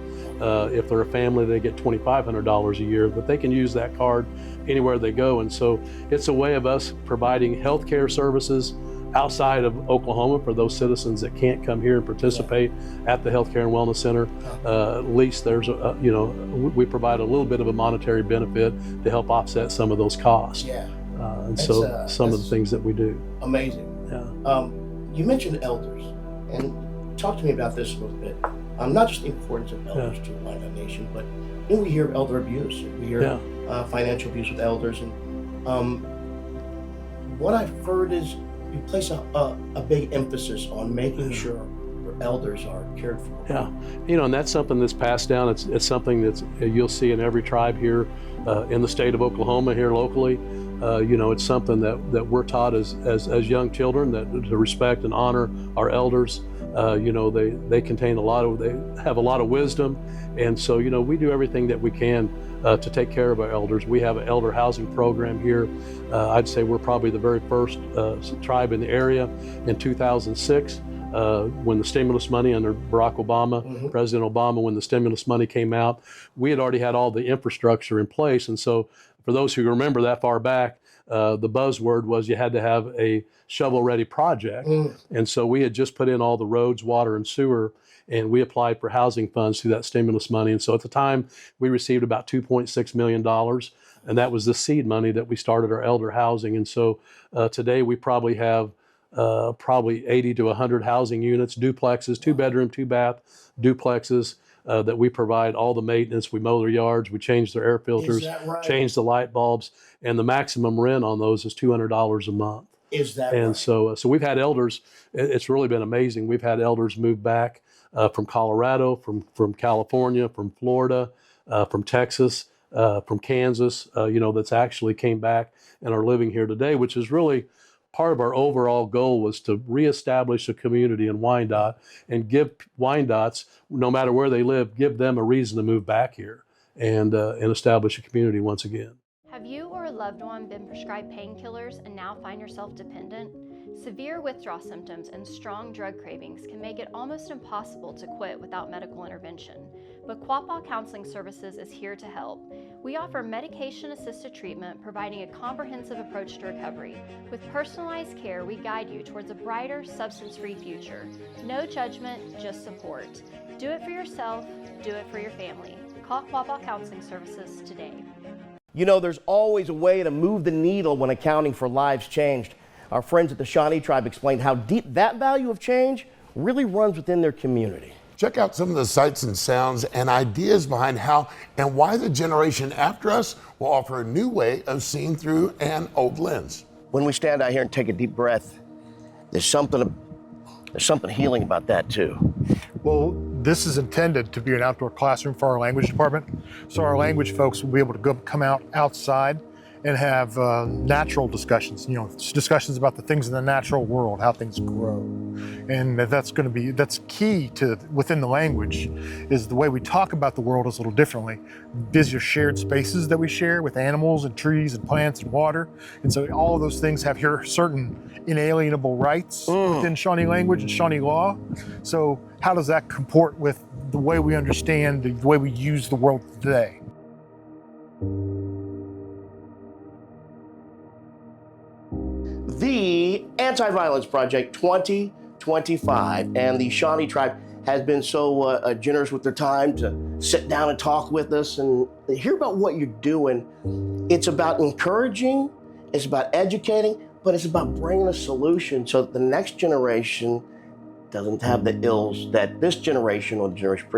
If they're a family, they get $2,500 a year, but they can use that card anywhere they go. And so it's a way of us providing healthcare services outside of Oklahoma for those citizens that can't come here and participate at the Healthcare and Wellness Center. At least there's we provide a little bit of a monetary benefit to help offset some of those costs. Yeah. And so some of the things that we do. Amazing. Yeah. You mentioned elders, and talk to me about this a little bit. Not just the importance of elders to the Wyandotte Nation, but we hear of elder abuse. We hear financial abuse with elders, and what I've heard is you place a big emphasis on making sure your elders are cared for. Yeah, and that's something that's passed down. It's something that's you'll see in every tribe here in the state of Oklahoma here locally. It's something that we're taught as young children, that to respect and honor our elders. They contain they have a lot of wisdom, and so we do everything that we can to take care of our elders. We have an elder housing program here. I'd say we're probably the very first tribe in the area. In 2006, when the stimulus money under Barack Obama, President Obama, when the stimulus money came out, we had already had all the infrastructure in place. And so for those who remember that far back, the buzzword was you had to have a shovel-ready project. And so we had just put in all the roads, water, and sewer, and we applied for housing funds through that stimulus money. And so at the time, we received about $2.6 million, and that was the seed money that we started our elder housing. And so today we probably have 80 to 100 housing units, duplexes, 2-bedroom, 2-bath duplexes, that we provide all the maintenance. We mow their yards, we change their air filters, change the light bulbs, and the maximum rent on those is $200 a month. Is that and right? so we've had elders, it's really been amazing. We've had elders move back from Colorado, from California, from Florida, from Texas, from Kansas, that's actually came back and are living here today, which is really part of our overall goal, was to reestablish a community in Wyandotte and give Wyandottes, no matter where they live, give them a reason to move back here and establish a community once again. Have you or a loved one been prescribed painkillers and now find yourself dependent? Severe withdrawal symptoms and strong drug cravings can make it almost impossible to quit without medical intervention. But O-Gah-Pah Counseling Services is here to help. We offer medication-assisted treatment, providing a comprehensive approach to recovery. With personalized care, we guide you towards a brighter, substance-free future. No judgment, just support. Do it for yourself, do it for your family. Call O-Gah-Pah Counseling Services today. You know, there's always a way to move the needle when accounting for lives changed. Our friends at the Shawnee tribe explained how deep that value of change really runs within their community. Check out some of the sights and sounds and ideas behind how and why the generation after us will offer a new way of seeing through an old lens. When we stand out here and take a deep breath, there's something healing about that too. Well, this is intended to be an outdoor classroom for our language department. So our language folks will be able to come out outside and have natural discussions, discussions about the things in the natural world, how things grow. And that's key to within the language, is the way we talk about the world is a little differently. These are shared spaces that we share with animals and trees and plants and water. And so all of those things have here certain inalienable rights within Shawnee language and Shawnee law. So how does that comport with the way we understand, the way we use the world today? The Anti-Violence Project 2025, and the Shawnee tribe has been so generous with their time to sit down and talk with us and hear about what you're doing. It's about encouraging, it's about educating, but it's about bringing a solution so that the next generation doesn't have the ills that this generation or the generation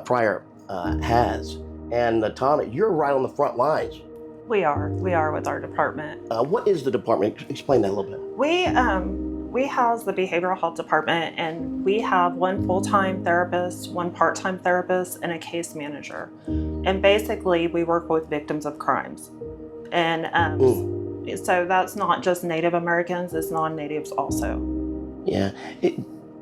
prior has. And Tana, you're right on the front lines. We are with our department. What is the department? Explain that a little bit. We house the behavioral health department, and we have one full-time therapist, one part-time therapist, and a case manager. And basically, we work with victims of crimes. And so that's not just Native Americans, it's non-Natives also. Yeah,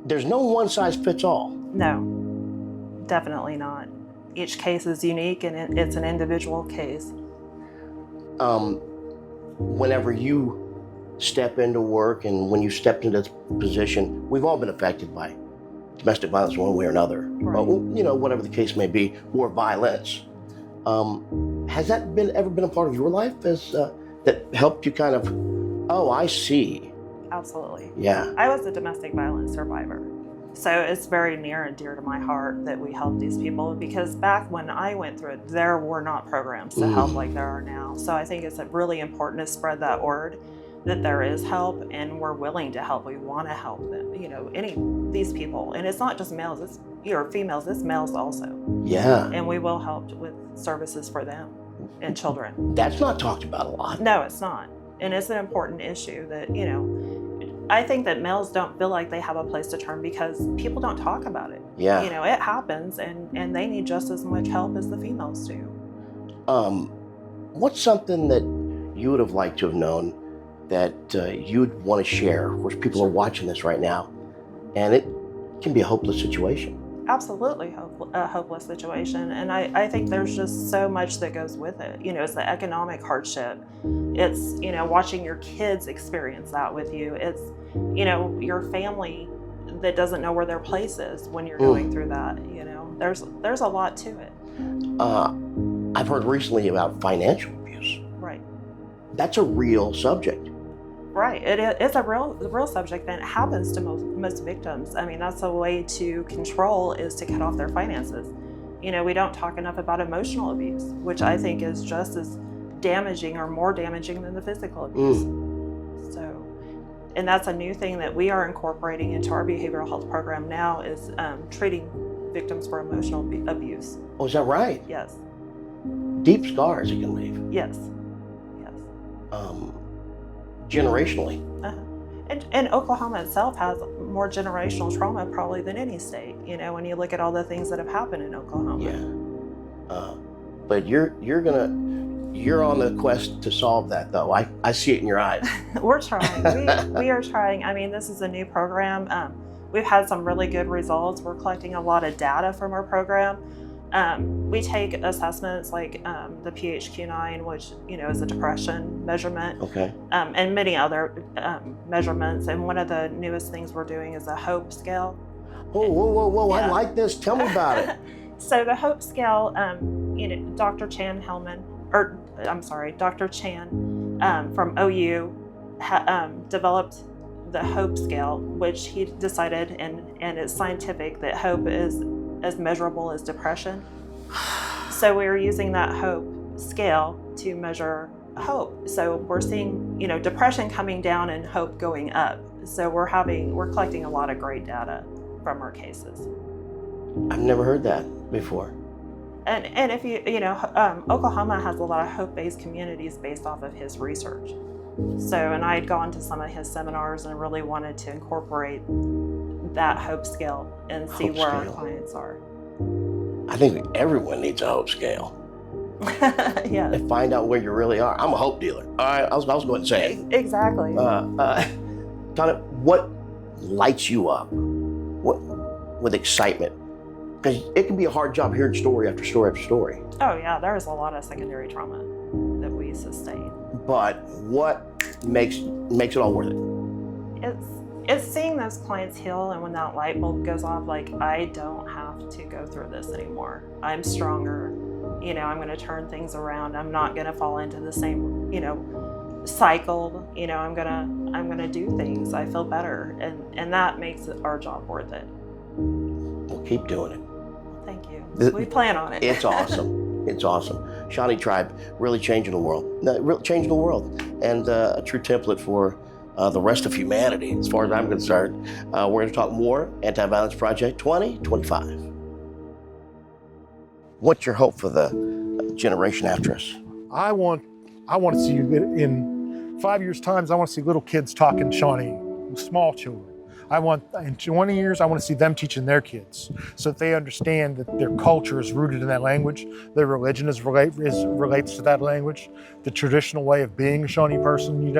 there's no one size fits all. No, definitely not. Each case is unique, and it's an individual case. Whenever you step into work and when you stepped into this position, we've all been affected by domestic violence one way or another, right. Whatever the case may be, or violence. Has that ever been a part of your life that helped you kind of, oh, I see. Absolutely. Yeah. I was a domestic violence survivor. So it's very near and dear to my heart that we help these people, because back when I went through it, there were not programs to help like there are now. So I think it's really important to spread that word that there is help, and we're willing to help. We want to help them, these people. And it's not just males, it's females, it's males also. Yeah. And we will help with services for them and children. That's not talked about a lot. No, it's not. And it's an important issue that, I think that males don't feel like they have a place to turn because people don't talk about it. Yeah. It happens, and they need just as much help as the females do. What's something that you would have liked to have known that you'd want to share? Of course, people are watching this right now, and it can be a hopeless situation. Absolutely a hopeless situation. And I think there's just so much that goes with it. It's the economic hardship. It's, watching your kids experience that with you. It's, your family that doesn't know where their place is when you're going through that. There's a lot to it. I've heard recently about financial abuse. Right. That's a real subject. Right, it's a real subject, and it happens to most victims. I mean, that's a way to control, is to cut off their finances. We don't talk enough about emotional abuse, which I think is just as damaging or more damaging than the physical abuse. So, and that's a new thing that we are incorporating into our behavioral health program now, is treating victims for emotional abuse. Oh, is that right? Yes. Deep scars it can leave. Yes. Generationally. And Oklahoma itself has more generational trauma probably than any state, when you look at all the things that have happened in Oklahoma. Yeah. But you're on the quest to solve that, though. I see it in your eyes. We're trying. We are trying. I mean, this is a new program. We've had some really good results. We're collecting a lot of data from our program. We take assessments like the PHQ-9, which is a depression measurement, and many other measurements. And one of the newest things we're doing is a HOPE scale. Whoa! Yeah. I like this. Tell me about it. So the HOPE scale, Dr. Chan from OU developed the HOPE scale, which he decided, and it's scientific, that HOPE is as measurable as depression. So we were using that HOPE scale to measure hope. So we're seeing, depression coming down and hope going up. So we're collecting a lot of great data from our cases. I've never heard that before. And if Oklahoma has a lot of hope-based communities based off of his research. So, and I had gone to some of his seminars and really wanted to incorporate that hope scale and see where our clients are. I think everyone needs a hope scale. Yeah. And find out where you really are. I'm a hope dealer. I was going to say it. Exactly. Tana, what lights you up with excitement? Because it can be a hard job hearing story after story after story. Oh yeah, there's a lot of secondary trauma that we sustain. But what makes it all worth it? It's seeing those clients heal, and when that light bulb goes off, like, I don't have to go through this anymore. I'm stronger. I'm going to turn things around. I'm not going to fall into the same, cycle. I'm going to do things. I feel better, and that makes our job worth it. Well, keep doing it. Thank you. We plan on it. It's awesome. It's awesome. Shawnee Tribe really changing the world. Changing the world, and a true template for the rest of humanity, as far as I'm concerned. We're going to talk more Anti-Violence Project 2025. What's your hope for the generation after us? I want to see in 5 years' time, I want to see little kids talking Shawnee, small children. In 20 years, I want to see them teaching their kids so that they understand that their culture is rooted in that language, their religion relates to that language, the traditional way of being a Shawnee person,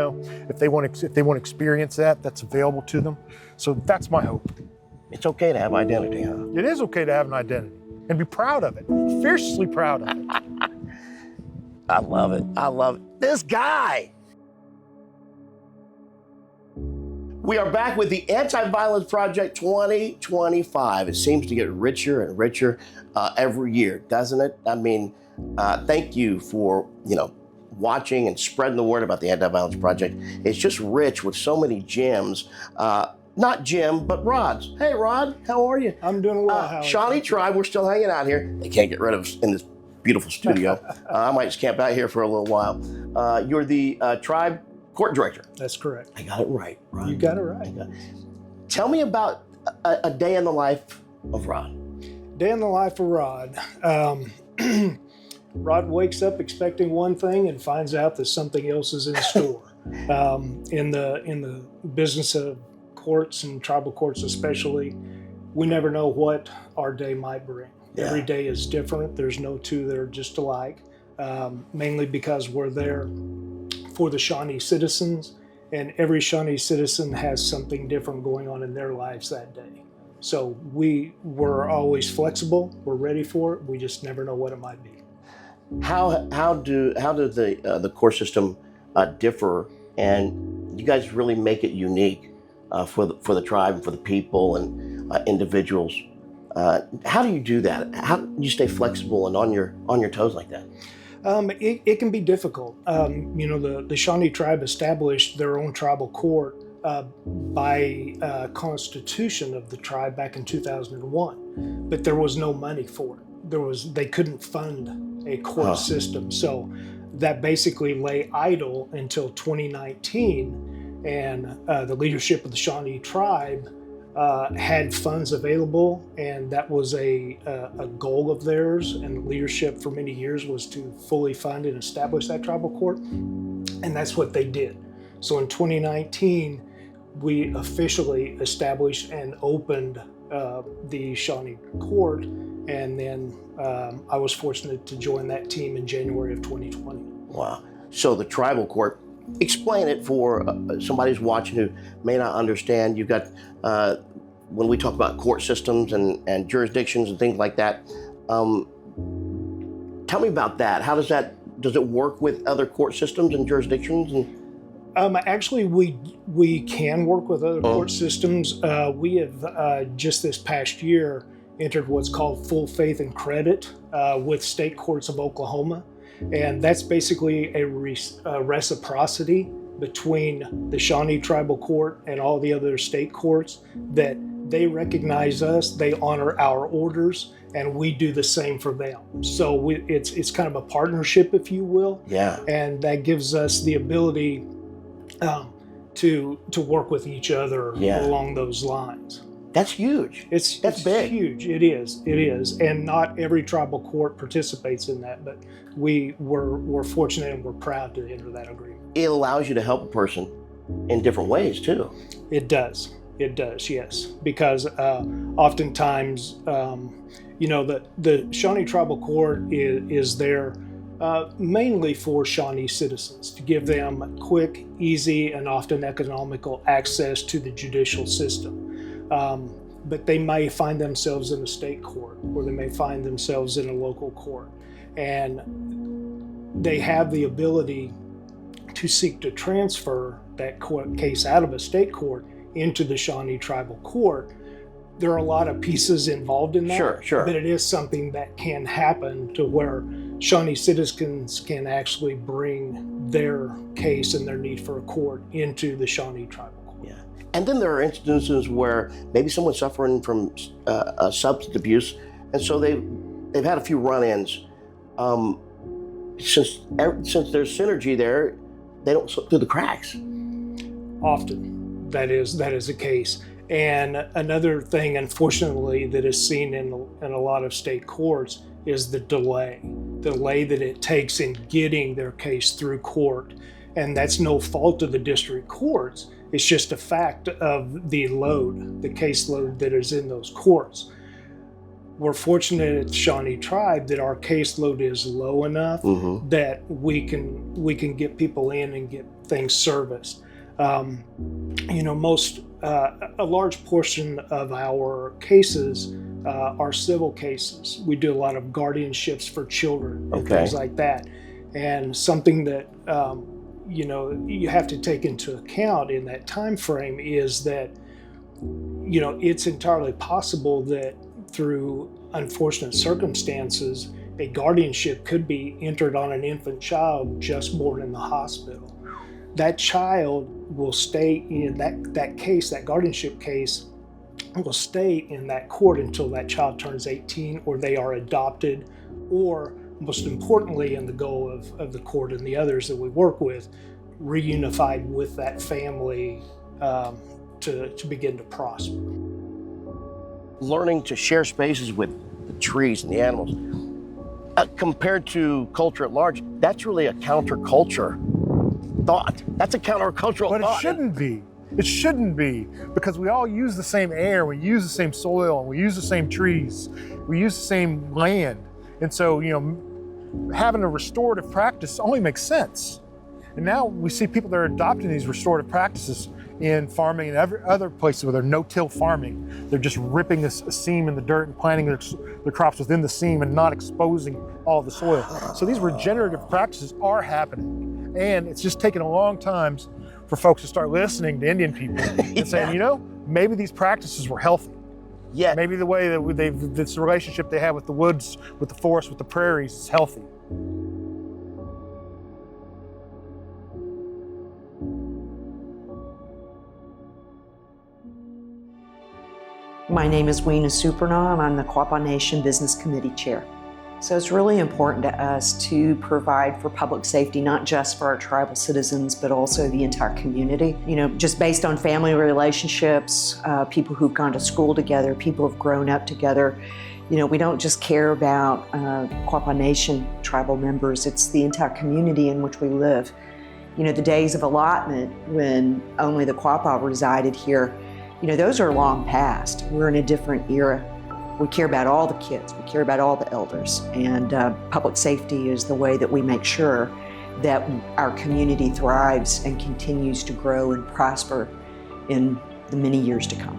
if they want to experience that, that's available to them. So that's my hope. It's okay to have identity, huh? It is okay to have an identity and be proud of it, fiercely proud of it. I love it. I love it. This guy. We are back with the Anti-Violence Project 2025. It seems to get richer and richer every year, doesn't it? I mean, thank you for, watching and spreading the word about the Anti-Violence Project. It's just rich with so many gems. Not Jim, but Rod's. Hey, Rod, how are you? I'm doing well. How Shawnee Tribe, we're still hanging out here. They can't get rid of us in this beautiful studio. I might just camp out here for a little while. You're the tribe court director. That's correct. I got it right, Rod. You got it right. Tell me about a day in the life of Rod. Day in the life of Rod. Rod wakes up expecting one thing and finds out that something else is in store. In the business of courts and tribal courts especially, we never know what our day might bring. Yeah. Every day is different. There's no two that are just alike, mainly because we're there for the Shawnee citizens, and every Shawnee citizen has something different going on in their lives that day. So we're always flexible, we're ready for it, we just never know what it might be. How do the court system differ, and you guys really make it unique for the tribe and for the people and individuals? How do you do that? How do you stay flexible and on your toes like that? It can be difficult. The Shawnee tribe established their own tribal court by constitution of the tribe back in 2001, but there was no money for it. They couldn't fund a court system, so that basically lay idle until 2019, and the leadership of the Shawnee tribe had funds available, and that was a goal of theirs, and the leadership for many years was to fully fund and establish that tribal court, and that's what they did. So in 2019, we officially established and opened the Shawnee court, and then I was fortunate to join that team in January of 2020. Wow. So the tribal court, explain it for somebody who's watching who may not understand. You've got, when we talk about court systems and jurisdictions and things like that, tell me about that. How does it work with other court systems and jurisdictions? Actually, we can work with other court systems. We have just this past year entered what's called full faith and credit with state courts of Oklahoma. And that's basically a reciprocity between the Shawnee Tribal Court and all the other state courts, that they recognize us, they honor our orders, and we do the same for them. So it's kind of a partnership, if you will. Yeah. And that gives us the ability to work with each other along those lines. That's huge. It's big. Huge. It is. And not every tribal court participates in that, but we're fortunate and we're proud to enter that agreement. It allows you to help a person in different ways too. It does, yes. Because oftentimes, the Shawnee Tribal Court is there mainly for Shawnee citizens, to give them quick, easy, and often economical access to the judicial system. But they may find themselves in a state court, or they may find themselves in a local court. And they have the ability to seek to transfer that case out of a state court into the Shawnee Tribal Court. There are a lot of pieces involved in that, Sure. but it is something that can happen to where Shawnee citizens can actually bring their case and their need for a court into the Shawnee Tribal Court. Yeah. And then there are instances where maybe someone's suffering from substance abuse, and so they've had a few run-ins. Since there's synergy there, they don't slip through the cracks. Often, that is the case. And another thing, unfortunately, that is seen in a lot of state courts is the delay that it takes in getting their case through court. And that's no fault of the district courts. It's just a fact of the caseload that is in those courts. We're fortunate at Shawnee Tribe that our caseload is low enough that we can get people in and get things serviced. A large portion of our cases are civil cases. We do a lot of guardianships for children and things like that. And something that you have to take into account in that time frame is that it's entirely possible that through unfortunate circumstances, a guardianship could be entered on an infant child just born in the hospital. That child will stay in that guardianship case will stay in that court until that child turns 18 or they are adopted, or most importantly, in the goal of the court and the others that we work with, reunified with that family to begin to prosper. Learning to share spaces with the trees and the animals, compared to culture at large, that's really a counterculture thought. That's a countercultural thought. But it shouldn't be. It shouldn't be, because we all use the same air, we use the same soil, and we use the same trees, we use the same land. And so, having a restorative practice only makes sense. And now we see people that are adopting these restorative practices in farming and other places where they're no-till farming. They're just ripping a seam in the dirt and planting their crops within the seam and not exposing all the soil. So these regenerative practices are happening. And it's just taken a long time for folks to start listening to Indian people and saying, maybe these practices were healthy. Yeah. Maybe the way that this relationship they have with the woods, with the forest, with the prairies is healthy. My name is Weena Supernaw, and I'm the Quapaw Nation Business Committee Chair. So it's really important to us to provide for public safety, not just for our tribal citizens, but also the entire community. Just based on family relationships, people who've gone to school together, people who've grown up together. We don't just care about Quapaw Nation tribal members, it's the entire community in which we live. The days of allotment when only the Quapaw resided here, those are long past. We're in a different era. We care about all the kids, we care about all the elders, and public safety is the way that we make sure that our community thrives and continues to grow and prosper in the many years to come.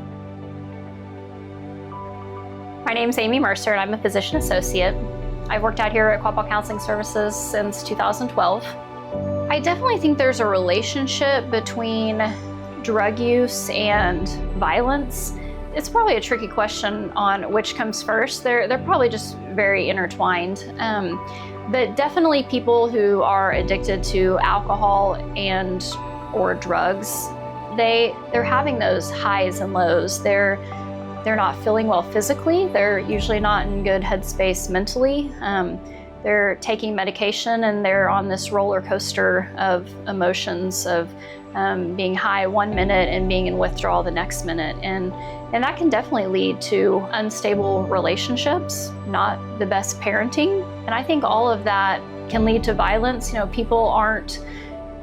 My name is Amy Mercer, and I'm a physician associate. I've worked out here at Quapaw Counseling Services since 2012. I definitely think there's a relationship between drug use and violence. It's probably a tricky question on which comes first. They're probably just very intertwined. But definitely people who are addicted to alcohol or drugs, they're having those highs and lows. They're they're not feeling well physically. They're usually not in good headspace mentally. They're taking medication and they're on this roller coaster of emotions of being high 1 minute and being in withdrawal the next minute. And that can definitely lead to unstable relationships, not the best parenting. And I think all of that can lead to violence. You know, people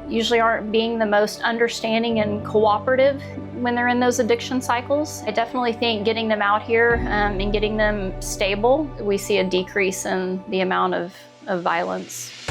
usually aren't being the most understanding and cooperative when they're in those addiction cycles. I definitely think getting them out here and getting them stable, we see a decrease in the amount of violence.